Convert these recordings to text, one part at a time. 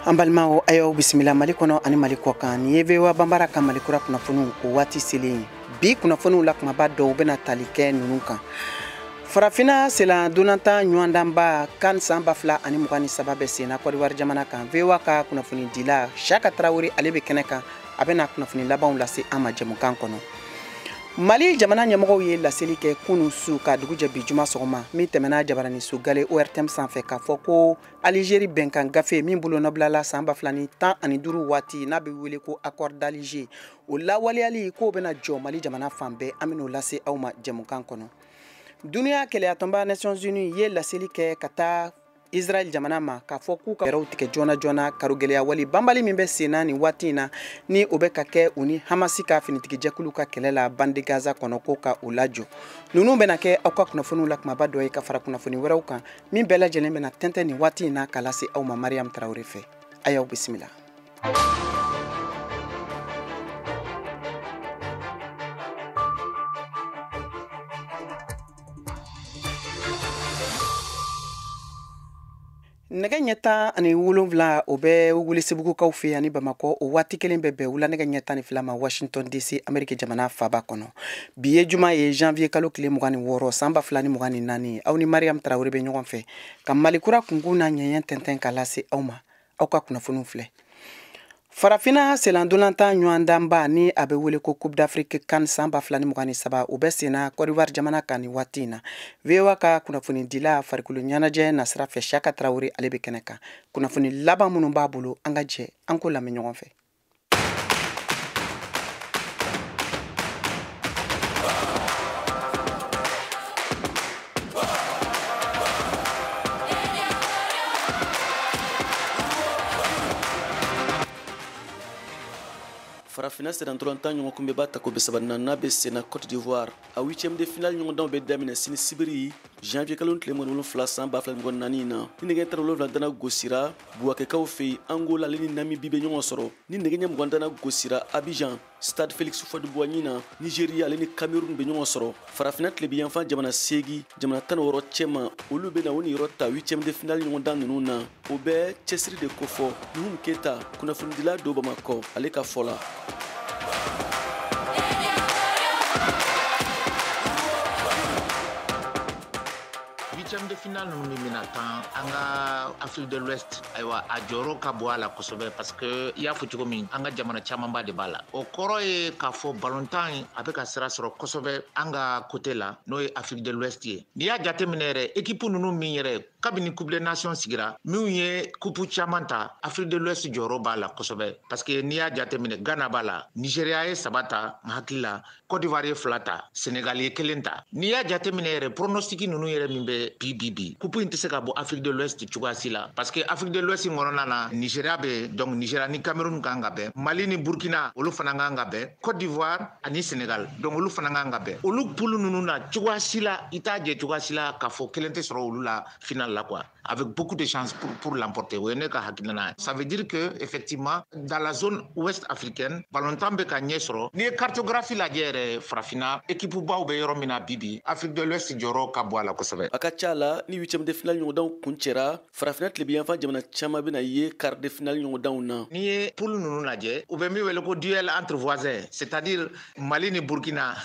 Ambalmao ayo bismillah malikono ani malikoka ni yevewa bambara ka malikura kunafunu o wati sele bi kunafunu la kuma ba do bena talike nununka farafina sela donata nyuandamba kan samba fla ani mugani sababe sena ko war jamana kan vewa ka kunafuni dila shaka trawuri alebe keneka abena kunafuni labaw lase ama jamukan kono Mali jamana ɲɛmɔgɔw ye laseli kɛ kunu su ka dugu jɛ bi juma sɔgɔma min tɛmɛna jabarani su gale ORTM sanfɛ k'a fɔ ko Aligérie bɛnkan gafe min bolo nɔbilala san 2015 waati n'a bɛ wele ko accord d'Alger o lawaleyali k'o bɛna jɔ Mali jamana fan bɛɛ an bɛn'o lase aw ma jɛmukan kɔnɔ duniya kɛlɛyatɔnba Nations Unies ye laseli kɛ ka taa Israel jamana ma k'a fɔ k'u ka fɛɛrɛw tigɛ joona joona karogɛlɛya wali banbali min bɛ senna ni waati in na ni o bɛ ka kɛ u ni Hamasi ka finitigijɛkulu ka kɛlɛ la bande Gaza kɔnɔ ko ka u lajɔ ninnu bɛna kɛ aw ka kunnafoniw la kumaba dɔ ye ka fara kunnafoni wɛrɛw kan min bɛɛ lajɛlen bɛna tɛntɛn ni waati in na k'a lase aw ma Mariam Traoré fɛ a y'aw bisimila. Nɛgɛ ɲɛta ani 7 o bɛ Welesebugukaw fɛ ani Bamakɔ o waati kelen bɛ bɛn wula nɛgɛ ɲɛta ni 2 ma Washington DC Amérique jamana faaba kɔnɔ bi ye juma ye janvier kalo tile 26 san 2024 aw ni Mariam Traoré bɛ ɲɔgɔn fɛ ka malikura kunkun na ɲɛɲɛ tɛntɛn ka lase aw ma aw ka kunnafoniw filɛ Farafina selandolanta ɲɔgɔndanba ni a bɛ wele ko Coupe d'Afrique CAN san 2023 o bɛ senna Côte d'Ivoire jamana kan ni waati in na VOA ka kunnafoni dila farikolo ɲɛnajɛ na sira fɛ Shaka Traoré ale bɛ kɛnɛ kan kunnafoni laban minnu b'a bolo an ka jɛ an ko lamɛn ɲɔgɔn fɛ. Farafina sedantolantan ɲɔgɔn kun bɛ ba ta ko bɛ sabanina n'a bɛ senna Côte d'Ivoire a 8e de finale ɲɔgɔndanw bɛ daminɛ sini sibiri janvier kalo tile 7 san 2024 na ni nɛgɛ tan 7 dana gosira Buwakɛkaw fɛ Angola ale ni Namibie bɛ ɲɔgɔn sɔrɔ ni nɛgɛ ɲɛ 20 dana gosira Abidjan Stade Félix Houphouët-Boigny na Nigeria ale ni Cameroun bɛ ɲɔgɔn sɔrɔ farafina tilebiyanfan jamana 8 jamana 16 cɛma olu bɛ na o ni yɔrɔ ta 8e de finale ɲɔgɔndan ninnu na o bɛ cɛsiri de kofɔ Nuhum Keita kunnafonidila do Bamakɔ ale ka fɔ la. Huitième de finale nous mina tan anga Afrique de l'Ouest aywa a joro ka bo ala kosɛbɛ parce que i y'a fɔ cogo min an ka jamana caman ba de b'a la o kɔrɔ ye k'a fɔ ballontan a bɛ ka sira sɔrɔ kosɛbɛ an ka côté la n'o ye Afrique de l'Ouest ye n'i y'a jateminɛ yɛrɛ équipe ninnu min yɛrɛ kabini Coupe des Nations sigira minnu ye coupe caman ta Afrique de l'Ouest jɔyɔrɔ b'a la kosɛbɛ parce que n'i y'a jateminɛ Ghana b'a la Nigeria ye 3 ta n hakili la Côte d'Ivoire ye 2 ta Sénégal ye 1 ta n'i y'a jateminɛ yɛrɛ pronostic ninnu yɛrɛ min bɛ bi coupe in tɛ se ka bɔ Afrique de l'Ouest cogoya si la parce que Afrique de l'Ouest kɔnɔna na Nigeria bɛ donc Nigeria ni Cameroun kan ka bɛn Mali ni Burkina olu fana kan ka bɛn Côte d'Ivoire ani Sénégal donc olu fana kan ka bɛn olu poule ninnu na cogoya si la i t'a jɛ cogoya si la k'a fɔ kelen tɛ sɔrɔ olu la finale la quoi avec beaucoup de chances pour l'emporter o ye ne ka hakilina ça veut dire que effectivement dans la zone ouest africaine ballontan bɛ ka ɲɛ sɔrɔ n'i ye cartographie lajɛ yɛrɛ farafina équipe baw bɛ yɔrɔ min na bibi Afrique de l'Ouest jɔyɔrɔ ka bɔ a la kosɛbɛ a ka ca la ni 8e de finale ɲɔgɔndanw kun cɛra farafina tilebiyanfan jamana caman bɛna ye quart de finale ɲɔgɔndanw na n'i ye poule ninnu lajɛ u bɛ min wele ko duel entre voisins c'est-à-dire Mali ni Burkina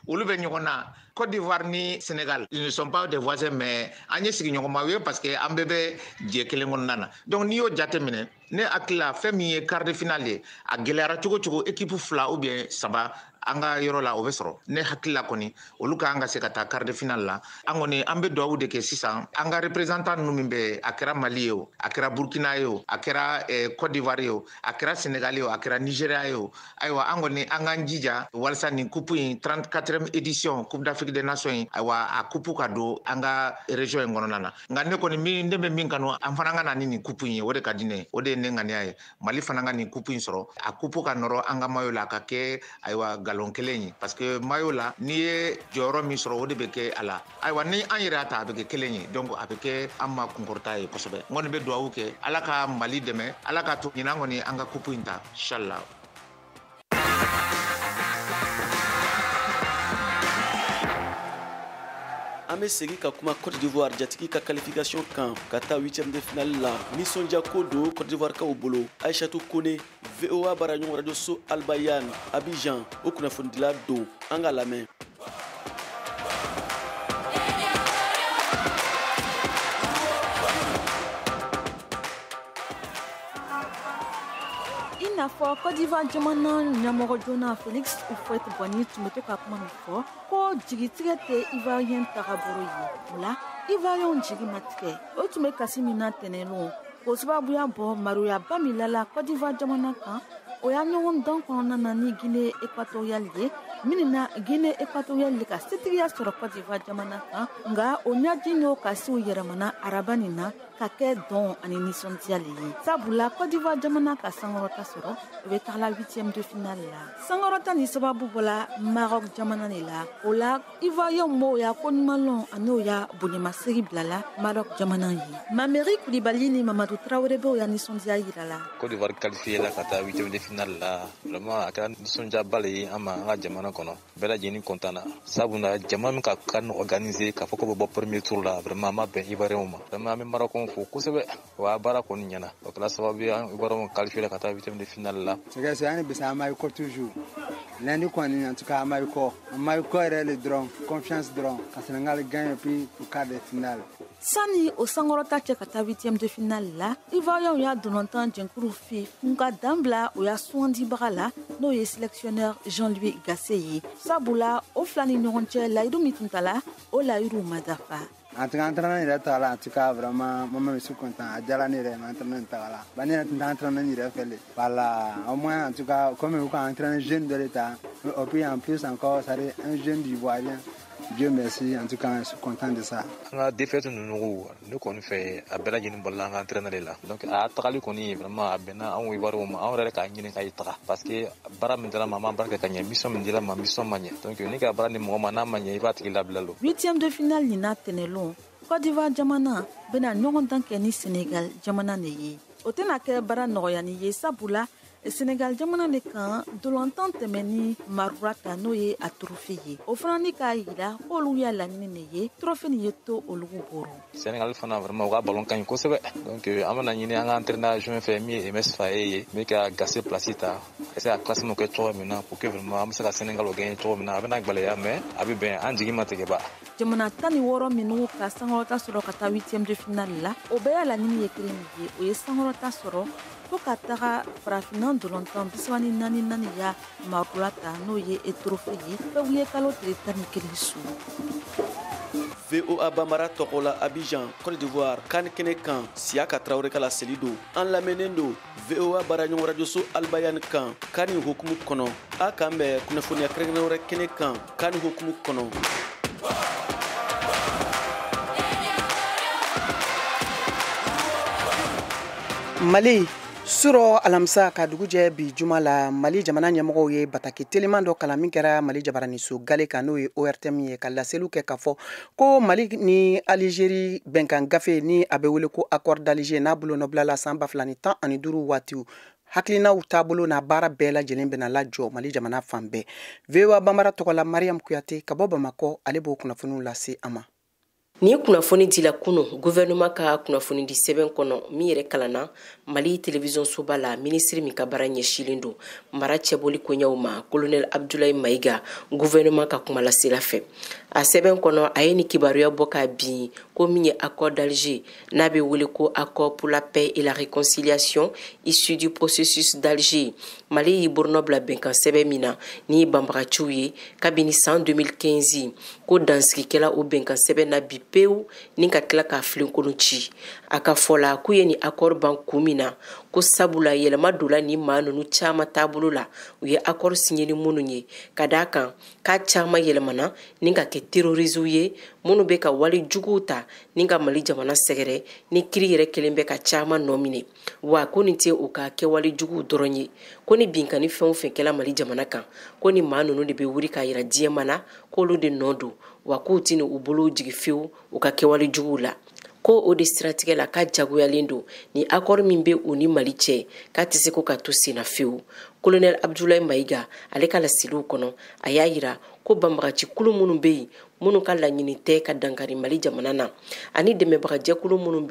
olu bɛ ɲɔgɔn na Côte d'Ivoire ni Sénégal ils ne sont pas des voisins mais an ye sigiɲɔgɔnmaw ye parce que an bɛɛ bɛ jɛ kelen kɔnɔna na donc n'i y'o jateminɛ ne hakili la fɛn min ye quart de finale ye a gɛlɛyara cogo cogo équipe 2 ou bien 3 an ka yɔrɔ la o bɛ sɔrɔ ne hakili la kɔni olu ka an ka se ka taa quart de finale la an kɔni an bɛ duwawu de kɛ sisan an ka représentant ninnu min bɛ a kɛra Mali ye o a kɛra Burkina ye o a kɛra Côte d'Ivoire ye o a kɛra Sénégal ye o a kɛra Nigeria ye o ayiwa an kɔni an k'an jija walasa nin coupe in 34e édition Coupe d'Afrique des Nations in ayiwa a coupe ka don an ka région in kɔnɔna na nka ne kɔni ne bɛ min kanu an fana ka na ni nin coupe in ye o de ka di ne o de ye ne ŋaniya ye Mali fana ka nin coupe in sɔrɔ a coupe ka nɔrɔ an ka maillot la a ka kɛ ayiwa galon kelen ye parce que maillot la n'i ye jɔyɔrɔ min sɔrɔ o de bɛ kɛ a la ayiwa ni an yɛrɛ y'a ta a bɛ kɛ kelen ye donc a bɛ kɛ an ma kunkɔrɔta ye kosɛbɛ n kɔni bɛ duwawu kɛ ala ka Mali dɛmɛ ala ka to ɲinan kɔni an ka coupe in ta inchallah. an bɛ segin ka kuma Côte d'Ivoire jatigi ka qualification kan ka taa 8e de finale la nisɔndiya ko don Côte d'Ivoire kaw bolo. Aïchatou Kone, VOA baraɲɔgɔn radio so Albayan Abidjan o kunnafonidila don an ka lamɛn. n'a fɔ Côte d'Ivoire jamana ɲɛmɔgɔ joona Félix Houphouët-Boigny tun bɛ to ka kuma min fɔ ko jigitigɛ tɛ Ivoirien tagabolo ye. O la Ivoirien jigi ma tigɛ. O tun bɛ kasi min na tɛnɛnlen o sababuya bɔ maroyaba min lala Côte d'Ivoire jamana kan o y'a ɲɔgɔn dɔn kɔnɔna na ni Guinée équatoriale ye minnu na Guinée équatoriale ka setigiya sɔrɔ Côte d'Ivoire jamana kan nka o ɲaji y'o ka se o yɛrɛmana araba nin na ka kɛ dɔn ani nisɔndiya le ye. Sabula Côte d'Ivoire jamana ka sankɔrɔta sɔrɔ o bɛ taga 8e de finale la. Sankɔrɔta ni sababu bɔla Maroc jamana de la. O la Ivoirien mo ya ko ɲumanlɔn ani o ya bonyamasegi bilala Maroc jamana ye. Mameri Koulibaly ni Mamadou Traoré bɛ o ya nisɔndiya yira la. Côte d'Ivoire qualifié la ka taa 8e de finale la. Vraiment a kɛra nisɔndiyaba le ye an ma an ka jamana kɔnɔ. Bɛɛ lajɛlen content na. Sabula jamana min ka kan organiser k'a fɔ ko bɛ bɔ premier tour la vraiment a ma bɛn Ivoirien ma. Vraiment an bɛ Marocɔn fo kosɛbɛ wa baara kɔni ɲɛna. O kɛra sababu ye an Ivoirien qualifié la ka taa 8e de finale la. C'est un peu ça m'a toujours. Lundi kɔni en tout cas m'a yɛrɛ le dɔrɔn confiance dɔrɔn ka Sénégal gagne puis pour quart de finale. Sani o sankɔrɔta cɛ ka taa 8e de finale la, Ivoirien y'a donontan jɛnkuru fi nka danbila o y'a sugandibaga la n'o ye sélectionneur Jean-Louis Gasset ye. Sabula o fila ni ɲɔgɔn cɛ layidu min tun ta la, o layidu ma dafa. En tout cas, entraîneur yɛrɛ ta la en tout cas vraiment moi je suis content a diyara ne yɛrɛ entraîneur ta la. Ba ne yɛrɛ tun tɛ entraîneur yɛrɛ fɛ le. Voilà, au moins en tout cas comme u ka entraîneur jeune dɔ de ta, et puis en plus encore ça un jeune d'Ivoirien. Dieu merci, en tout cas, je suis content de ça. On a défait nous qu'on fait à Bella Ginbola entraîneur là. Donc à Tagali qu'on est vraiment à Bena, on va voir on aurait qu'à y tra parce que bara mindela maman barka kanya mission mindela ma mission mania. Donc on est qu'à bara ni momana mania il va te la blalo. 8e de finale ni na tenelon. Côte d'Ivoire jamana bena ɲɔgɔn dan kɛ ni Sénégal jamana ne ye. O tɛna kɛ bara nɔgɔya ni ye sabula Sénégal jamana de kan dolantan tɛmɛ ni Marourata n'o ye a trophée ye. O fana ni k'a yira k'olu y'a laɲini ne ye trophée ni ye to olu bolo. Sénégal fana vraiment u ka ballon ka ɲi kosɛbɛ. Donc an bɛna ɲini an ka entraîneur juin fɛ min ye MS Faye ye min ka Gasset place ta essayer ka classement kɛ cogo min na pour que vraiment an bɛ se ka Sénégal o gagner cogo min na a bɛna gwɛlɛya mais a bɛ bɛn an jigi ma tigɛ ba. Jamana 16 minnu ka sankɔrɔta sɔrɔ ka taa 8e de finale la o bɛɛ y'a laɲini ye kelen ye o ye sankɔrɔta sɔrɔ fo ka taga farafinna dolantan 34 ya Marourata n'o ye trophée ye février kalo tile 11 su. VOA Bambara tɔgɔ la Abidjan, Côte d'Ivoire, kan kɛnɛ kan Siaka Traoré ka laseli don. An lamɛnnen don VOA baraɲɔgɔn radio so Albayan kan kan nin hukumu kɔnɔ. A kan bɛn kunnafoniya kɛrɛnkɛrɛnnen wɛrɛ kɛnɛ kan kan nin hukumu kɔnɔ. Mali suro alamisa ka dugu jɛ bi juma la Mali jamana ɲɛmɔgɔw ye bataki teliman dɔ kalan min kɛra Mali jabaraniso gale kan n'o ye ORTM ye ka laseliw kɛ ka fɔ ko Mali ni Algérie bɛnkan gafe ni a bɛ wele ko accord d'Alger n'a bolo nɔbilala san 2015 waatiw hakilinaw taabolo n'a baara bɛɛ lajɛlen bɛna lajɔ Mali jamana fan bɛɛ. VOA Bambara tɔgɔ la Mariam Kuyate ka bɔ Bamakɔ ale b'o kunnafoniw lase a ma. Ni kunnafoni dila kunu gouvernement ka kunnafoni di sɛbɛn kɔnɔ min yɛrɛ kalanna Mali télévision soba la ministre min ka baara ɲɛsilen don mara cɛbɔli koɲɛw ma colonel Abdoulaye Maïga gouvernement ka kuma lasela fɛ a sɛbɛn kɔnɔ a ye ni kibaruya bɔ ka bin ko min ye accord d'Alger n'a bɛ wele ko accord pour la paix et la réconciliation issu du processus d'Alger Mali y'i bornɔ bila bɛnkan sɛbɛn min na ni banbagaciw ye kabini san 2015 ko dansigikɛla o bɛnkan sɛbɛn na bi pewu ni ka tila k'a filenkolon ci a ka fɔla k'u ye ni accord ban kun min na ko sabula yɛlɛma dola ni maa ninnu caman taabolo la u ye accord signé ni minnu ye ka d'a kan k'a caman yɛlɛmana ni ka kɛ terroristes ye minnu bɛ ka wale juguw ta ni ka Mali jamana sɛgɛrɛ ni kiri yɛrɛ kelen bɛ ka caman nɔ minɛ wa ko nin tɛ u ka kɛwale juguw dɔrɔn ye ko ni binkani fɛn o fɛn kɛla Mali jamana kan ko ni maa ninnu de bɛ wuli k'a yira diɲɛma na k'olu de nɔ don wa k'u tɛna u bolo jigi fiyewu u ka kɛwale juguw la ko o de siratigɛ la ka jagoyalen don ni accord min bɛ u ni Mali cɛ k'a tɛ se ko ka to senna fiyewu colonel Abdoulaye Maïga ale ka laseliw kɔnɔ a y'a yira ko banbagaci kulu minnu bɛ yen minnu ka laɲini tɛ ka dankari Mali jamana na ani dɛmɛbaga jɛkulu minnu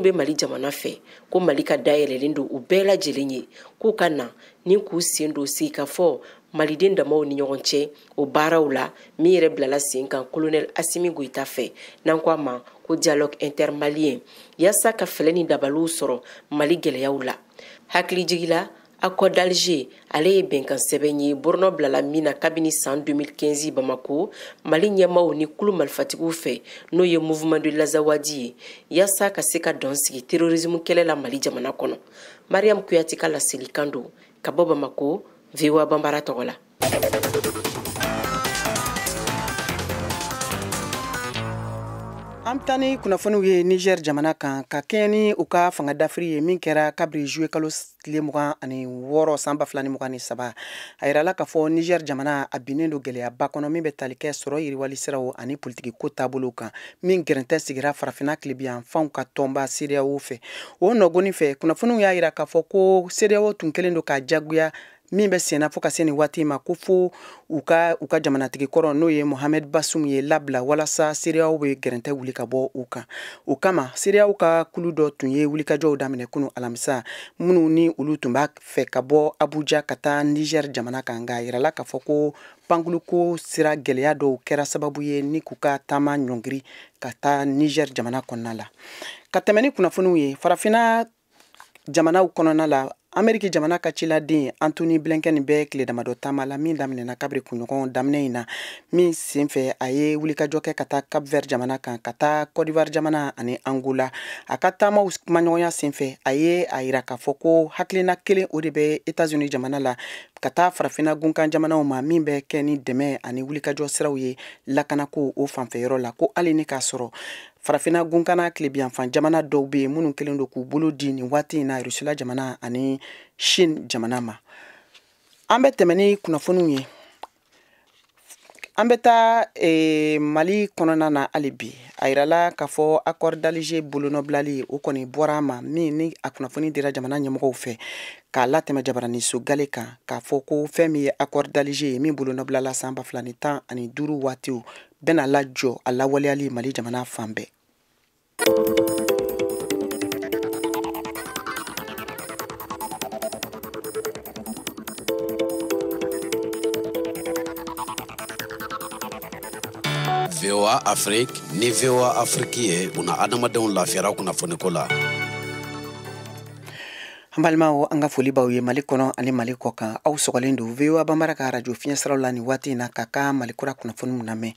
bɛ Mali jamana fɛ ko Mali ka dayɛlɛlen don u bɛɛ lajɛlen ye k'u ka na ni k'u sen don sigi ka fɔ Maliden damaw ni ɲɔgɔn cɛ o baaraw la min yɛrɛ bilala sen kan Colonel Assimi Goïta fɛ n'an ko a ma ko dialogue intermalien yaasa ka fɛlɛ ni dabaliw sɔrɔ Mali gɛlɛyaw la. Hakili jigila accord d'Alger ale ye bɛnkan sɛbɛn ye Borno bilala min na kabini san 2015 Bamako Mali ɲɛmaaw ni kulu malifatigiw fɛ n'o ye mouvement de l'Azawadi ye yaasa ka se ka dɔn sigi terrorisme kɛlɛ la Mali jamana kɔnɔ. Mariam Kuyati ka laselikan don ka bɔ Bamako VOA Bambara tɔgɔ la. An bɛ taa ni kunnafoniw ye Niger jamana kan ka kɛɲɛ ni u ka fanga dafiri ye min kɛra kabiri juillet kalo tile 26 san 2023 a yirala k'a fɔ Niger jamana a binnen don gɛlɛyaba kɔnɔ min bɛ tali kɛ sɔrɔ yiriwali siraw ani politiki ko taabolo kan min gɛrɛntɛ sigira farafina tilebiyanfanw ka tɔnba CEDEAO fɛ. O nɔgɔnin fɛ kunnafoniw y'a yira k'a fɔ ko CEDEAO tun kɛlen don ka jagoya min bɛ senna fo ka se nin waati ma ko fo u ka jamanatigi kɔrɔ n'o ye Mohamed Bazoum ye labila walasa CEDEAO bɛ gɛrɛntɛ wuli ka bɔ u kan. O kama CEDEAO ka kulu dɔ tun ye wulikajɔw daminɛ kunu alamisa minnu ni olu tun b'a fɛ ka bɔ Abuja ka taa Niger jamana kan nka yirala k'a fɔ ko pankuluko sira gɛlɛya dɔw kɛra sababu ye ni k'u ka taama ɲɔngiri ka taa Niger jamana kɔnɔna la. Ka tɛmɛ ni kunnafoniw ye farafina jamanaw kɔnɔna la Ameriki jamana ka ciladen Anthony Blinken bɛ tile damadɔ taama la min daminɛna kabiri kunɲɔgɔn daminɛ in na min senfɛ a ye wulikajɔ kɛ ka taa Cap Vert jamana kan ka taa Côte d'Ivoire jamana ani Angola. A ka taamaw kumaɲɔgɔnya senfɛ a ye a yira k'a fɔ ko hakilina kelen o de bɛ États-Unis jamana la ka taa farafina gunkan jamanaw ma min bɛ kɛ ni dɛmɛ ani wulikajɔ siraw ye lakanako o fanfɛyɔrɔ la ko hali ni k'a sɔrɔ farafina gunkana tilebiyanfan jamana dɔw bɛ yen minnu kɛlen don k'u bolo di nin waati in na Rusila jamana ani Chine jamana ma. An bɛ tɛmɛ ni kunnafoniw ye. An bɛ taa Mali kɔnɔna na hali bi a yirala k'a fɔ accord d'Alger bolonɔbilali o kɔni bɔra ma min ni a kunnafoni dira jamana ɲɛmɔgɔw fɛ k'a latɛmɛ jabaraniso gale kan k'a fɔ ko fɛn min ye accord d'Alger ye min bolonɔbilala san 2015 waatiw bɛna lajɔ a lawaleyali Mali jamana fan bɛɛ. VOA Afrique ni VOA Afrique ye una adamadenw lafiyara kunnafoniko la. An balimaw an ka foli b'aw ye Mali kɔnɔ ani Mali kɔ kan aw sɔgɔlen don VOA Bambara ka radio fiɲɛsiraw la nin waati in na ka ka Mali kura kunnafoniw lamɛn.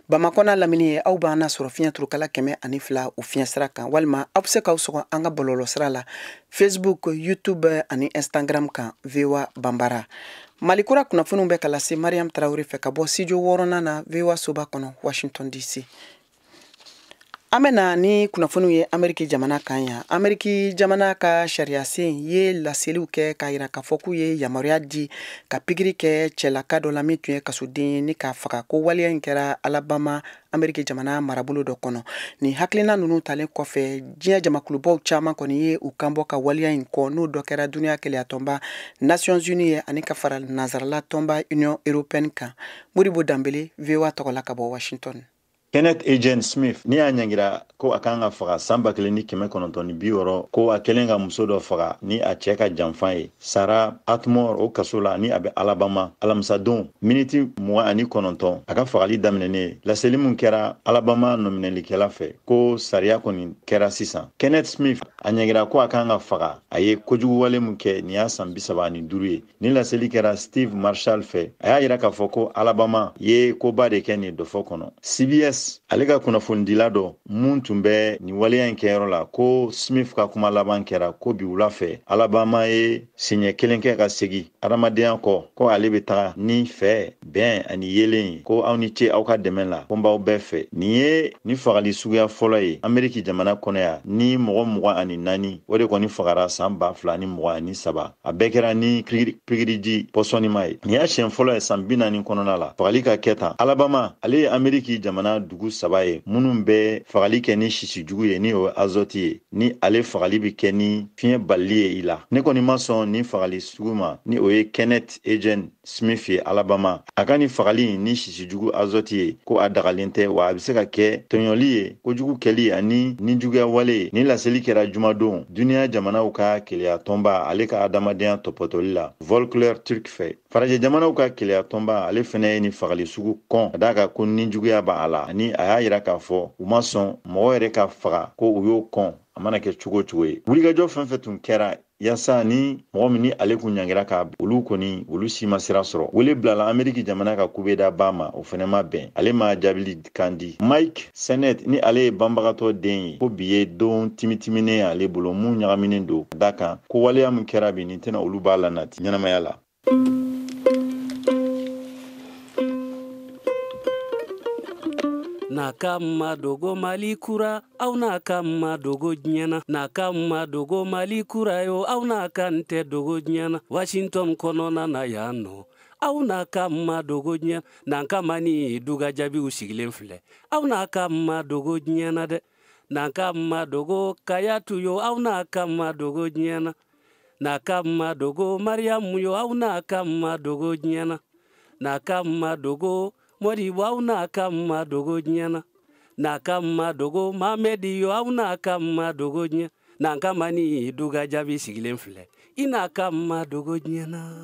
Bamakɔ n'a lamini ye aw b'an sɔrɔ fiɲɛturukala 102 o fiɲɛsira kan walima aw bɛ se k'aw sɔgɔ an ka bɔlɔlɔsira la Facebook, YouTube ani Instagram kan VOA Bambara. Mali kura kunnafoniw bɛ ka lase Mariam Traoré fɛ ka bɔ studio 6nan na VOA Soba kɔnɔ Washington DC. An bɛna ni kunnafoniw ye Ameriki jamana kan yan. Ameriki jamana ka sariyasen ye laseliw kɛ k'a yira k'a fɔ k'u ye yamaruya di ka pikiri kɛ cɛlaka dɔ la min tun ye kasoden ye ni k'a faga ko waleya in kɛra Alabama Ameriki jamana marabolo dɔ kɔnɔ. Ni hakilina ninnu talen kɔfɛ diɲɛ jamakulubaw caman kɔni ye u kanbɔ ka waleya in kɔ n'o dɔ kɛra duniya kɛlɛya tɔnba Nations Unies ye ani ka fara nazarala tɔnba Union Européenne kan. Modibo Dambele VOA tɔgɔla ka bɔ Washington. Kenneth Agent Smith ni y'a ɲangira ko a kan ka faga san 1960 ko a kelen ka muso dɔ faga ni a cɛ ka janfan ye Sarah Atmore o kaso la ni a bɛ Alabama alamisadon miniti 29 a ka fagali daminɛnen laseli mun kɛra Alabama nominalikɛla fɛ ko sariya kɔni kɛra sisan. Kenneth Smith a ɲangira ko a kan ka faga a ye kojuguwale mun kɛ ni y'a san 35 ye ni laseli kɛra Steve Marshall fɛ a y'a yira k'a fɔ ko Alabama ye koba de kɛ nin dɔfɔ kɔnɔ. CBS ale ka kunnafonidila dɔ mun tun bɛ nin waleya in kɛyɔrɔ la ko Smith ka kuma laban kɛra ko bi wula fɛ Alabama ye siɲɛ kelen kɛ ka segi adamadenya kɔ ko ale bɛ taga ni fɛ bɛn ani yelen ye ko aw ni ce aw ka dɛmɛ la ko n b'aw bɛɛ fɛ. Nin ye ni fagali suguya fɔlɔ ye Ameriki jamana kɔnɔ yan ni mɔgɔ 24 o de kɔni fagara san 2023 a bɛɛ kɛra ni pikiriji pɔsɔnima ye. Nin y'a siɲɛ fɔlɔ ye san 40 kɔnɔna la fagali ka kɛ tan. Alabama ale ye Ameriki jamana dugu 3 ye minnu bɛ fagali kɛ ni sisi jugu ye ni o azote ye ni ale fagali bi kɛ ni fiɲɛ balili ye i la ne kɔni ma sɔn ni fagali sugu ma ni o ye Kenneth Eugene Smith ye Alabama a ka ni fagali ni sisi jugu azote ye ko a dagalen tɛ wa a bɛ se ka kɛ tɔɲɔli ye kojugu kɛli ani ninjuguya wale ni laseli kɛra jumadon duniya jamanaw ka keleya tɔnba ale ka adamadenya tɔpɔtɔli la Volker Turk fɛ farajɛ jamanaw ka keleya tɔnba ale fɛnɛ ye ni fagali sugu kɔn ka d'a kan ko ninjuguya b'a la ani a y'a yira k'a fɔ u ma sɔn mɔgɔ yɛrɛ ka faga ko u y'o kɔn a mana kɛ cogo cogo ye wulikajɔ fɛn fɛn tun kɛra yasa ni mɔgɔ min ni ale kun ɲangira ka olu kɔni olu si ma sira sɔrɔ wele bilala Ameriki jamana ka kubeda ba ma o fɛnɛ ma bɛn ale ma jaabili kan di Mike Sennett ni ale ye banbagatɔ den ye ko bi ye don timitiminen ale bolo mun ɲagaminen don da kan ko waleya mun kɛra bi ni tɛna olu b'a la nati ɲɛnamaya la Nakama dogo Mali kura au nakama dogo nyana nakama dogo Mali kura yo au nakante dogo nyana Washington konona na yano au nakama dogo nyana nakama ni duga jabi usigilen filɛ au nakama dogo nyana de nakama dogo kayatu yo au nakama dogo nyana nakama dogo Mariamu yo au nakama dogo nyana nakama dogo Modibo au nakama dogo nyana nakama dogo Mamedi yo au nakama dogo nyana nakama ni duga jabi sigilen filɛ inakama dogo nyana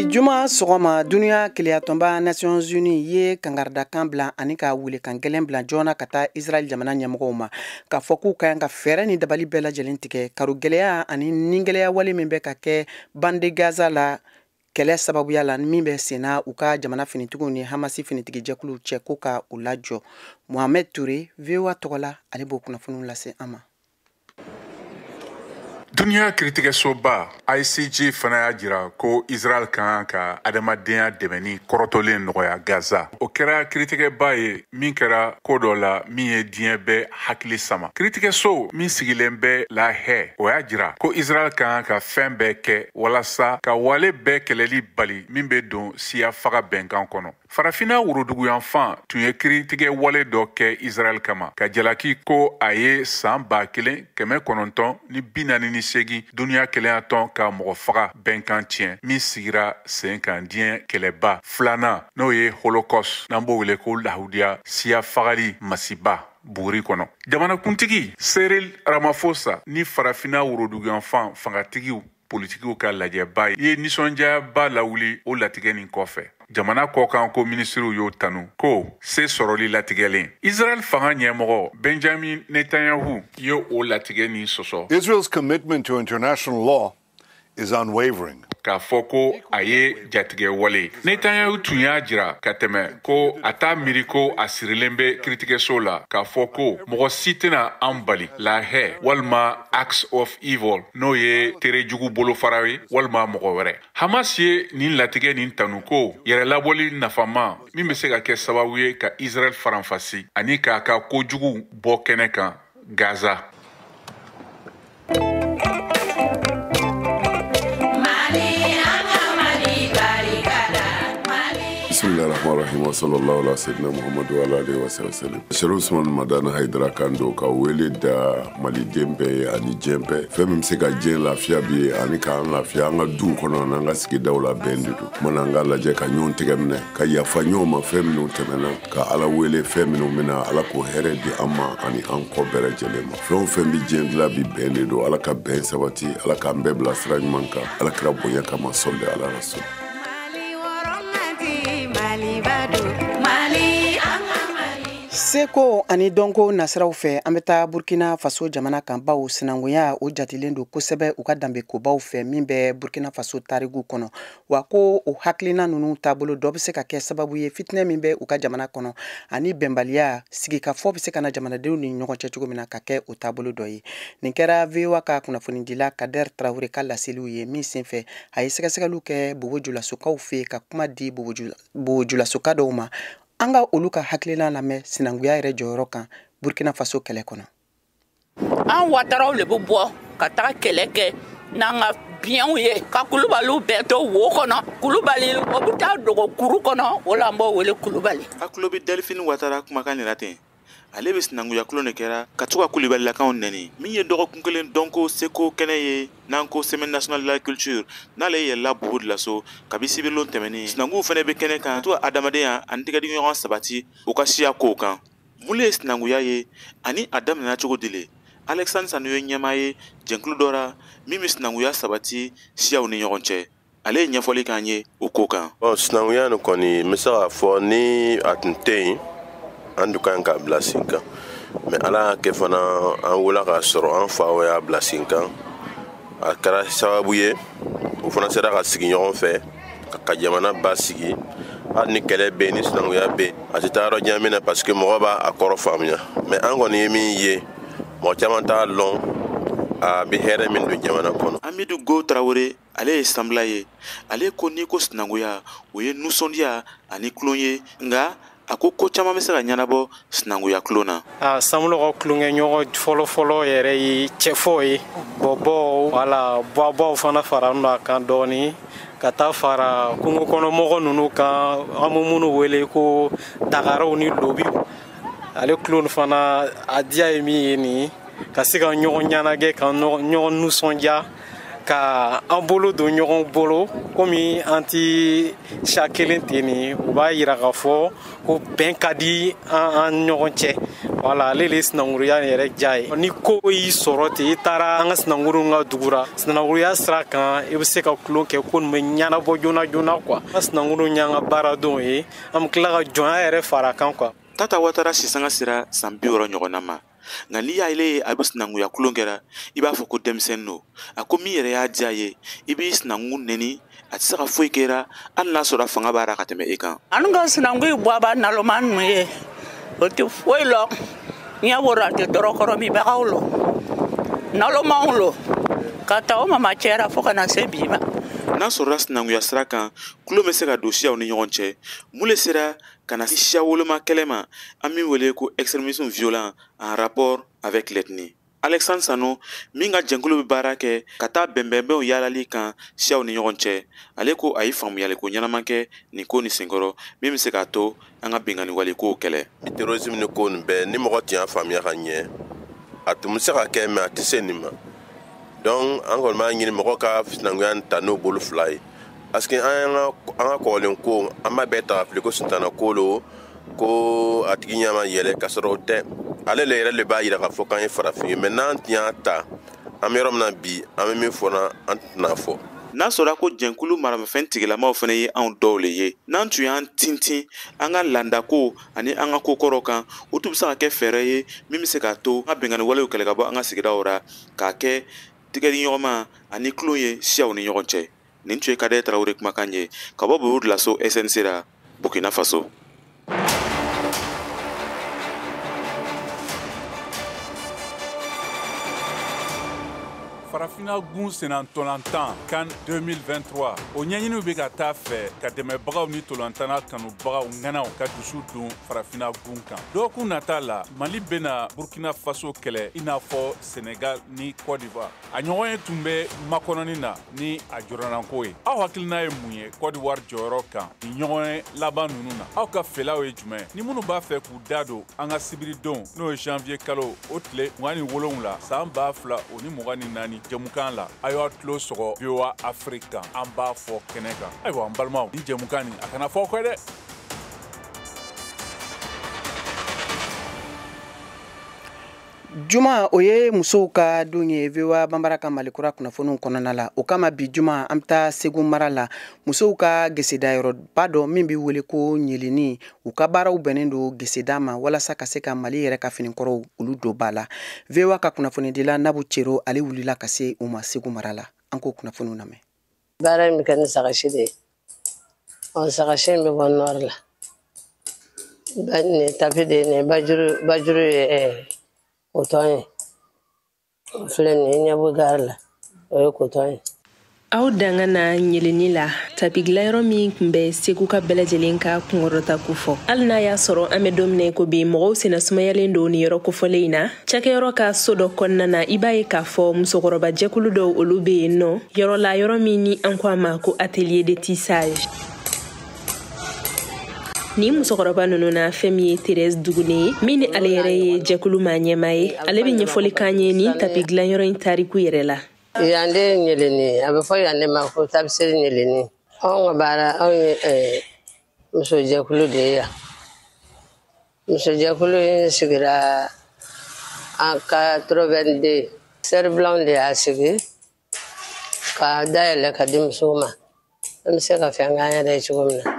juma sɔgɔma duniya keleyatɔnba Nations Unies ye kangarida kan bila ani ka wele kan gɛlɛn bila joona ka taa Israel jamana ɲɛmɔgɔw ma ka fɔ k'u ka ka fɛɛrɛ ni dabali bɛɛ lajɛlen tigɛ karo gɛlɛya ani ningɛlɛya wale min bɛ ka kɛ bande Gaza la kɛlɛ sababuya la min bɛ senna u ka jamana finitigiw ni Hamasi finitigi jɛkulu cɛ ko ka u lajɔ Mohamed Toure VOA tɔgɔla ale b'o kunnafoniw lase an ma Duniya kiritigɛsoba ICG fana y'a jira ko Israel kan ka adamadenya dɛmɛni kɔrɔtɔlen nɔgɔya Gaza. O kɛra kiritigɛba ye min kɛra ko dɔ la min ye diɲɛ bɛɛ hakili sama. Kiritigɛso min sigilen bɛ La Haye o y'a jira ko Israel kan ka fɛn bɛɛ kɛ walasa ka wale bɛɛ kɛlɛli bali min bɛ don siya faga bɛnkan kɔnɔ. Farafina woroduguyanfan tun ye kiritigɛ wale dɔ kɛ Israel kama ka jalaki ko a ye san 1948 duniya kɛlɛyatɔn ka mɔgɔ faga bɛnkan tiɲɛ min sigira sen kan diɲɛ kɛlɛba filanan n'o ye Holocaust n'an b'o wele ko lahudiya siya fagali masiba buguri kɔnɔ. Jamanakuntigi Cyril Ramaphosa ni farafina woroduguyanfan fangatigiw politikiw ka lajɛba ye nisɔndiyaba lawuli o latigɛ nin kɔfɛ. Jamana kɔkan ko ministriw y'o tanu ko se sɔrɔli latigɛlen. Israel fanga ɲɛmɔgɔ Benjamin Netanyahu ye o latigɛ nin sɔsɔ. Israel's commitment to international law is unwavering. K'a fɔ ko a ye jatigɛ wale. Netanyahu tun y'a jira ka tɛmɛ ko a t'a miiri ko a sirilen bɛ kiritigɛso la k'a fɔ ko mɔgɔ si tɛna an bali. La Haye walima Acts of Evil n'o ye terejugu bolofara ye walima mɔgɔ wɛrɛ. Hamas ye nin latigɛ nin tanu ko yɛrɛlabɔli nafama min bɛ se ka kɛ sababu ye ka Israel faranfasi ani k'a ka kojugu bɔ kɛnɛ kan Gaza. Bismillahirrahmanirrahim wa sallallahu ala sayyidina Muhammadu wa alihi wa sallam. Sheikh Usman Madana Haidara Kando ka wele da maliden bɛɛ ani diɲɛ bɛɛ fɛn min bɛ se ka diɲɛ lafiya bi ani k'an lafiya an ka duw kɔnɔ n'an ka sigidaw la bɛn de don. Mana an ka lajɛ ka ɲɔgɔn tɛgɛ minɛ ka yafa ɲɔgɔn ma fɛn minnu tɛmɛna ka Ala wele fɛn minnu bɛna Ala k'o hɛrɛ di an ma ani an kɔ bɛɛ lajɛlen ma. Fɛn o fɛn bi diɲɛ dilan bi bɛn de don. Ala ka bɛn sabati, Ala k'an bɛɛ bila sira ɲuman kan. Ala kira bonya kama sɔli ala rasul. Seko ani dɔnko nasiraw fɛ an bɛ taa Burkina Faso jamana kan baw sinankunya o jatilen don kosɛbɛ u ka danbe kobaw fɛ min bɛ Burkina Faso tarigu kɔnɔ wa ko o hakilina ninnu taabolo dɔ bɛ se ka kɛ sababu ye fitinɛ min bɛ u ka jamana kɔnɔ ani bɛnbaliya sigikafɔ bɛ se ka na jamanadenw ni ɲɔgɔn cɛ cogo min na ka kɛ o taabolo dɔ ye. Nin kɛra VOA ka kunnafonidila Kader Traoré ka laseliw ye min senfɛ a ye sɛgɛsɛgɛliw kɛ Bobo Julasokaw fɛ ka kuma di Bobo Julasoka dɔw ma. An ka olu ka hakilina lamɛn sinankuya yɛrɛ jɔyɔrɔ kan Burkina Faso kɛlɛ kɔnɔ. An wataraw le bɛ bɔ ka taga kɛlɛ kɛ n'an ka biɲɛw ye ka kulubaliw bɛɛ to wo kɔnɔ kulubali o bɛ taa dogo kuru kɔnɔ o la an b'o wele kulubali. a tulo bɛ Delphine Ouattara kumakan de la ten ale bɛ sinankuya kulon de kɛra ka to ka kulubalilakaw nɛni min ye dɔgɔkun kelen dɔn ko seko kɛnɛ ye n'an ko semaine nationale de la culture n'ale yɛlɛla bugu de la so kabi sibirilon tɛmɛnen sinankuw fɛnɛ bɛ kɛnɛ kan to adamadenya ani tɛgɛdiɲɔgɔn sabati u ka siya kow kan mun le ye sinankuya ye ani a daminɛna cogo di le Alexandre Sanu ye ɲɛmaa ye jɛnkulu dɔ ra min bɛ sinankuya sabati siyaw ni ɲɔgɔn cɛ ale ye ɲɛfɔli k'an ye o ko kan. Sinankuya nin kɔni n bɛ se k'a fɔ ni a tun tɛ yen an dun kan k'a bila sen kan mɛ ala y'a kɛ fana an wula k'a sɔrɔ an faw y'a bila sen kan a kɛra sababu ye u fana sera ka sigi ɲɔgɔn fɛ ka jamana ba sigi hali ni kɛlɛ bɛ yen ni sinankuya bɛ yen a tɛ taa yɔrɔ jan min na parce que mɔgɔ b'a a kɔrɔ faamuya mɛ an kɔni ye min ye mɔgɔ caman t'a lɔn a bɛ hɛrɛ min don jamana kɔnɔ. Amidu Go Traoré ale ye sanbila ye ale ko n'i ko sinankuya o ye nusɔndiya ani kulon ye nka a ko caman bɛ se ka ɲɛnabɔ sinankuya kulon na. Samɔgɔ kulonkɛ ɲɔgɔn fɔlɔ yɛrɛ ye cɛfɔ ye bɔbɔw wala bɔbɔw fana fara a kan dɔɔni ka taa fara kungo kɔnɔ mɔgɔ ninnu kan an bɛ minnu wele ko dagaraw ni lobiw ale kulon fana a diya ye min ye nin ka se ka ɲɔgɔn ɲɛnajɛ ka ɲɔgɔn nisɔndiya ka an bolo don ɲɔgɔn bolo komi an ti siya kelen ten nin u b'a yira k'a fɔ ko bɛn ka di an ɲɔgɔn cɛ wala ale le sinankuya yɛrɛ ja ye ni ko y'i sɔrɔ ten i taara an ka sinankuruw ka dugura sinankuya sira kan i bɛ se ka kulon kɛ ko nin bɛ ɲɛnabɔ joona joona quoi an ka sinankuruw y'an ka baaradenw ye an bɛ tila ka jɔnya yɛrɛ fara kan quoi. Tata Ouattara sisanga sera san 60 ɲɔgɔnna ma nka n'i y'ale ye a bɛ sinankuya kulon kɛra i b'a fɔ ko denmisɛnnin don a ko min yɛrɛ y'a diya ye i b'i sinankun nɛni a tɛ se ka foyi kɛra hali n'a sɔrɔ fanga b'a la ka tɛmɛ e kan. An ka sinankun bɔ a b'a naloma ninnu ye o tɛ foyi lɔ ɲɛ woro a tɛ dɔrɔkɔrɔ bibagaw lɔ nalomaw lɔ ka taa o mama cɛra fo ka na se bi ma. N'a sɔrɔla sinankuya sira kan kulon bɛ se ka don siyaw ni ɲɔgɔn cɛ mun le sera ka na siya woloma kɛlɛ ma an min wele ko extrémisme violent en rapport avec l'ethnie. Alexandre Sanu min ka jɛnkulu bɛ baara kɛ ka taa bɛnbɛnbɛnw yaalali kan siyaw ni ɲɔgɔn cɛ ale ko a ye faamuyali ko ɲɛnama kɛ nin ko nin senkɔrɔ min bɛ se k'a to an ka bɛnkanni wale kow kɛlɛ. Terrorisme ni ko nin bɛɛ ni mɔgɔ tun y'a faamuya ka ɲɛ a tun bɛ se ka kɛ mɛ a tɛ se nin ma donc an kɔni b'a ɲini mɔgɔ ka sinankuya ta n'o bolo fila ye parce que an ka kɔrɔlen ko an b'a bɛɛ ta ka fili ko Suntana ko lo ko a tigi ɲɛ ma yɛlɛ ka sɔrɔ o tɛ ale le yɛrɛ le b'a yira k'a fɔ k'an ye farafin ye mɛ n'an tun y'a ta an bɛ yɔrɔ min na bi an bɛ min fɔ na an tɛna fɔ. N'a sɔrɔ ko jɛnkulu maramafɛn tigilamaw fana ye anw dɔw le ye n'an tun y'an tintin an ka laadako ani an ka kokɔrɔw kan o tun bɛ se ka kɛ fɛɛrɛ ye min bɛ se k'a to an ka bɛnkanni walew kɛlɛ ka bɔ an ka sigidaw ra k'a kɛ tigɛdiɲɔgɔnma ani kulon ye siyaw ni ɲɔgɔn cɛ. Nin tun ye Kadaye Traoré kumakan ye ka bɔ bureau de la so SNC ra Burkina Faso. Farafina gun senna ntolantan CAN 2023 o ɲɛɲiniw bɛ ka taa fɛ ka dɛmɛbagaw ni ntolantana kanubagaw ŋanaw ka dusu dun farafina gun kan dɔgɔkun nata la Mali bɛna Burkina Faso kɛlɛ i n'a fɔ Senegal ni Côte d'Ivoire a ɲɔgɔn ye tun bɛ makɔnɔni na ni a jɔrɔnanko ye aw hakilina ye mun ye Côte d'Ivoire jɔyɔrɔ kan ni ɲɔgɔn ye laban ninnu na aw ka fɛlaw ye jumɛn ni minnu b'a fɛ k'u da don an ka sibiridon n'o ye janvier kalo o tile 27 san 2024 jɛmukan la a y'a tulo sɔgɔ VOA Afrique kan an b'a fɔ kɛnɛ kan ayiwa an balimaw ni jɛmukan nin a kana fɔ kɔ dɛ. Juma o ye musow ka don ye VOA Bambara ka Malikura kunnafoniw kɔnɔna la o kama bi juma an bɛ taa Segu mara la musow ka geseda yɔrɔba dɔ min bɛ wele ko ɲelini u ka baaraw bɛnnen don geseda ma walasa ka se ka Mali yɛrɛ ka finikɔrɔw olu don ba la VOA ka kunnafonidila Nabu Cero ale wulila ka se u ma Segu mara la an k'o kunnafoniw lamɛn. Baara in bɛ kɛ ni sagasi de ye sagasi in bɛ bɔ nɔri la nin tapi de nin bajuru ye coton ye filɛ nin ye ɲɛbɔ gari la o ye coton ye. aw dangana ɲeleni la tabigilayɔrɔ min kun bɛ segu ka bɛlɛjɛlen ka kunkɔrɔta kofɔ hali n'a y'a sɔrɔ an bɛ don mina ko bi mɔgɔw sena sumayalen don ni yɔrɔ kofɔlen in na cakɛyɔrɔ ka so dɔ kɔnɔna na i b'a ye k'a fɔ musokɔrɔba jɛkulu dɔw olu be yen nɔ yɔrɔ la yɔrɔ min ni an ko a ma ko atelier de tissage. Ni musokɔrɔba nunu na fɛn min ye Thérèse Dugune ye min ni ale yɛrɛ ye jɛkulu ma ɲɛma ye ale bɛ ɲɛfɔli k'an ye ni tapi dilanyɔrɔ in tariku yɛrɛ la. Yande ɲeleni a bɛ fɔ yande ma ko tapisserie ɲeleni anw ka baara anw ye musojɛkulu de ye yan musojɛkulu in sigira en 82 Sœur Blanc de y'a sigi ka dayɛlɛ ka di musow ma an bɛ se ka fɛn k'an yɛrɛ ye cogo min na.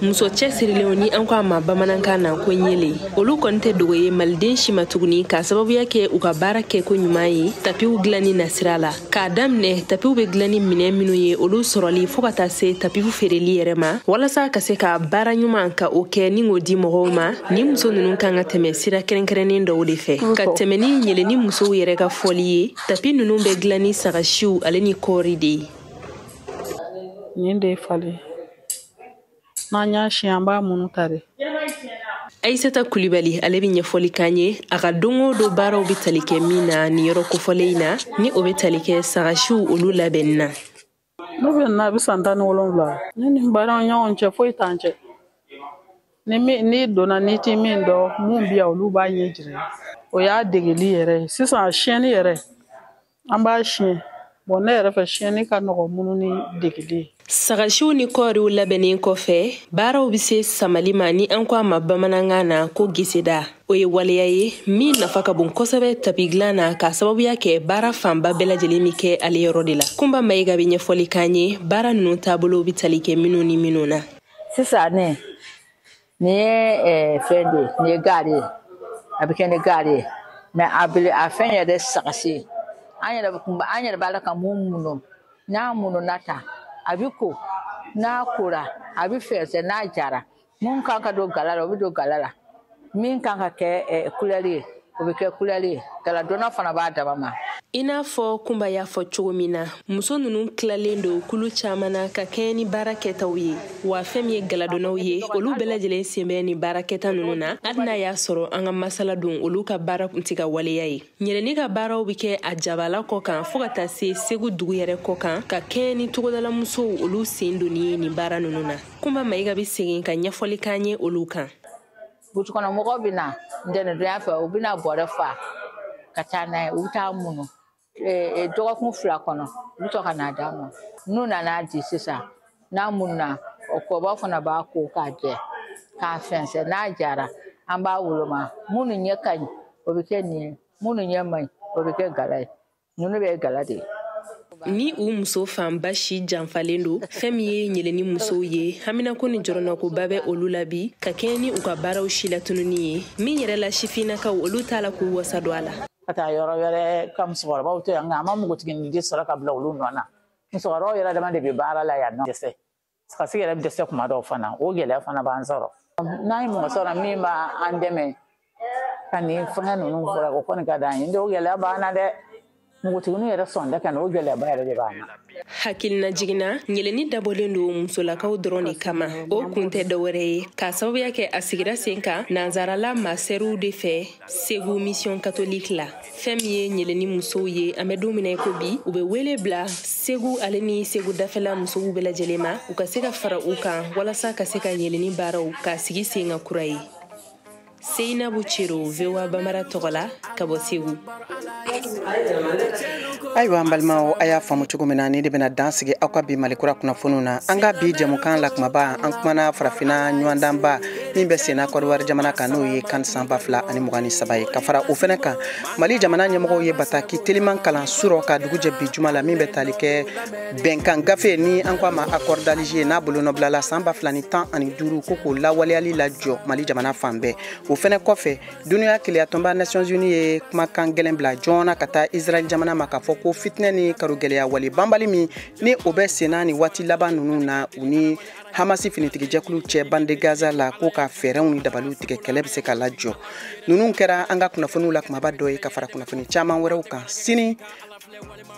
Muso cɛsirilenw ni an ko a ma bamanankan na ko ɲele olu kɔni tɛ dogo ye maliden si ma tuguni k'a sababuya kɛ u ka baara kɛ ko ɲuman ye tapiw dilanni nasira la k'a daminɛ tapiw bɛ dilanni minɛ minnu ye olu sɔrɔli fo ka taa se tapiw feereli yɛrɛ ma walasa ka se ka baara ɲuman ka o kɛ ni k'o di mɔgɔw ma ni muso ninnu kan ka tɛmɛ sira kɛrɛnkɛrɛnnen dɔw de fɛ ka tɛmɛ ni ɲeleni musow yɛrɛ ka fɔli ye tapi ninnu bɛ dilanni sagasiw ale ni kɔɔri de ye. Nin de fale Nanya shiamba munutare. Aïssata Coulibaly ale bɛ ɲɛfɔli k'an ye a ka dongo do baaraw bɛ tali kɛ min na ni yɔrɔ kofɔlen in na ni o bɛ tali kɛ sagasiw olu labɛnni na. Ne bɛ na a bɛ san 17 ne ni baaraw ɲɔgɔn cɛ foyi t'an cɛ ni donna ni ti min dɔn mun bi yan olu b'a ɲɛ jira o y'a degeli yɛrɛ ye sisan siyɛnni yɛrɛ an b'a siyɛn bon ne yɛrɛ fɛ siyɛnni ka nɔgɔ minnu ni degeli ye. Sagasiw ni kɔɔriw labɛnnen kɔfɛ baaraw bɛ se samali ma ni an ko a ma bamanankan na ko giseda o ye waleya ye min nafa ka bon kosɛbɛ tapi dilan na k'a sababuya kɛ baara fanba bɛɛ lajɛlen mi kɛ ale yɔrɔ de la. Kunba Mayiga bɛ ɲɛfɔli k'an ye baara ninnu taabolo bɛ tali kɛ minnu ni minnu na. Sisan ni ye fɛn de ni ye gari ye a bɛ kɛ ni gari ye mais a fɛn yɛrɛ sagasi an yɛrɛ b'a la ka mun munu n'a mununa ta a bɛ ko n'a kora a bɛ fɛsɛ n'a jara mun kan ka don gala la o bɛ don gala la min kan ka kɛ couleur ye o bɛ kɛ couleur ye galadonna fana b'a daba ma. I n'a fɔ Kunba y'a fɔ cogo min na muso ninnu tilalen don kulu caman na ka kɛɲɛ ni baara kɛtaw ye wa fɛn min ye galadonnaw ye olu bɛɛ lajɛlen sen bɛ ni baara kɛta ninnu na hali n'a y'a sɔrɔ an ka masala don olu ka baara kun tɛ ka waleya ye. Ɲɛlɛnni ka baaraw bɛ kɛ a jabala kɔ kan fo ka taa se Segu dugu yɛrɛ kɔ kan ka kɛɲɛ ni togodala musow olu sen donni ye nin baara ninnu na. Kunba Mayiga bɛ segin ka ɲɛfɔli k'an ye olu kan. Butukɔnɔ mɔgɔw bɛ na ntɛnɛndonya fɛ u bɛ na bɔrɛ fa ka taa n'a ye u bɛ taa munu dɔgɔkun 2 kɔnɔ u bɛ to ka n'a d'a ma n'u nana di sisan n'a munna o kɔbaw fana b'a ko k'a jɛ k'a fɛnsɛ n'a jara an b'a woloma minnu ɲɛ ka ɲi o bɛ kɛ nin ye minnu ɲɛ man ɲi o bɛ kɛ gala ye ninnu bɛ gala de ye. Ni u muso fanba si janfalen do fɛn min ye ɲeleni musow ye haminako ni jɔrɔnakoba bɛ olu la bi ka kɛɲɛ ni u ka baaraw si latununi ye min yɛrɛ la sifinnakaw olu t'a la k'u wasa don a la. Ka taa yɔrɔ wɛrɛ ka musokɔrɔbaw to yan nka a ma npogotiginin di sɔrɔ ka bila olu nɔ na musokɔrɔbaw yɛrɛ dama de bɛ baara la yan nɔ dɛsɛ kasi yɛrɛ bɛ dɛsɛ kuma dɔw fana o gɛlɛya fana b'an sɔrɔ n'an ye mɔgɔ sɔrɔ min b'an dɛmɛ ka nin fɛngɛ ninnu fɔra o kɔni ka d'an ye o gɛlɛya b'an na dɛ npogotiginin yɛrɛ sɔnda ka na o gɛlɛyaba yɛrɛ de b'an na. Hakilina jiginna ɲeleni dabɔlen don musolakaw dɔrɔn de kama o kun tɛ dɔwɛrɛ ye k'a sababuya kɛ a sigira sen kan nansarala masɛriw de fɛ Segu mission catholique la fɛn min ye ɲeleni musow ye an bɛ don min na ko bi u bɛ wele bila Segu ale ni Segu dafɛla musow bɛɛ lajɛlen ma u ka se ka fara u kan walasa ka se ka ɲeleni baaraw k'a sigi sen kan kura ye. Seinabu Ciro VOA Bambara tɔgɔ la ka bɔ Segu. Ayiwa an balimaw a y'a faamu cogo min na ni de bɛna dan sigi aw ka bi malikura kunnafoniw na an ka bi jamukan la kumaba an kumana farafina ɲɔgɔndanba min bɛ senna Kɔdiwari jamana kan n'o ye kan san 2023 ye ka fara o fɛnɛ kan Mali jamana ɲɛmɔgɔw ye bataki teliman kalan surɔ ka dugu jɛ bi juma la min bɛ tali kɛ bɛnkan gafe ni an ko a ma accord d'Alger n'a bolonɔbilala san 2015 ko k'o lawaleyali lajɔ Mali jamana fan bɛɛ o fɛnɛ kɔfɛ duniya keleyatɔnba Nations Unies ye kumakan gɛlɛn bila joona ka taa Israel jamana ma k'a fɔ ko fitinɛ ni karogɛlɛya wale banbali min ni o bɛ senna ni waati laban ninnu na u ni Hamasi finitigi jɛkulu cɛ bande Gaza la ko ka ka fɛɛrɛw ni dabaliw tigɛ kɛlɛ bɛ se ka lajɔ ninnu kɛra an ka kunnafoniw la kumaba dɔ ye ka fara kunnafoni caman wɛrɛw kan sini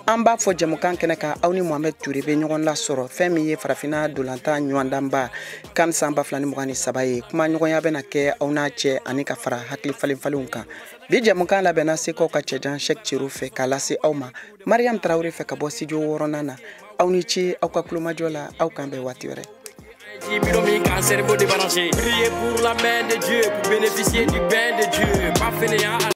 an b'a fɔ jamukan kɛnɛ kan aw ni Mohamed Ture bɛ ɲɔgɔn lasɔrɔ fɛn min ye farafina dolantan ɲɔgɔndanba kan san 2023 ye kuma ɲɔgɔnya bɛna kɛ aw n'a cɛ ani ka fara hakili falen-falenw kan bi jamukan labɛnna Seko ka cɛjan Cheick Thierry fɛ k'a lase aw ma Mariam Traoré fɛ ka bɔ studio 6nan na aw ni ce aw ka kulomajɔ la aw kan bɛn waati wɛrɛ. Priez pour la main de Dieu pour bénéficier du bain de Dieu.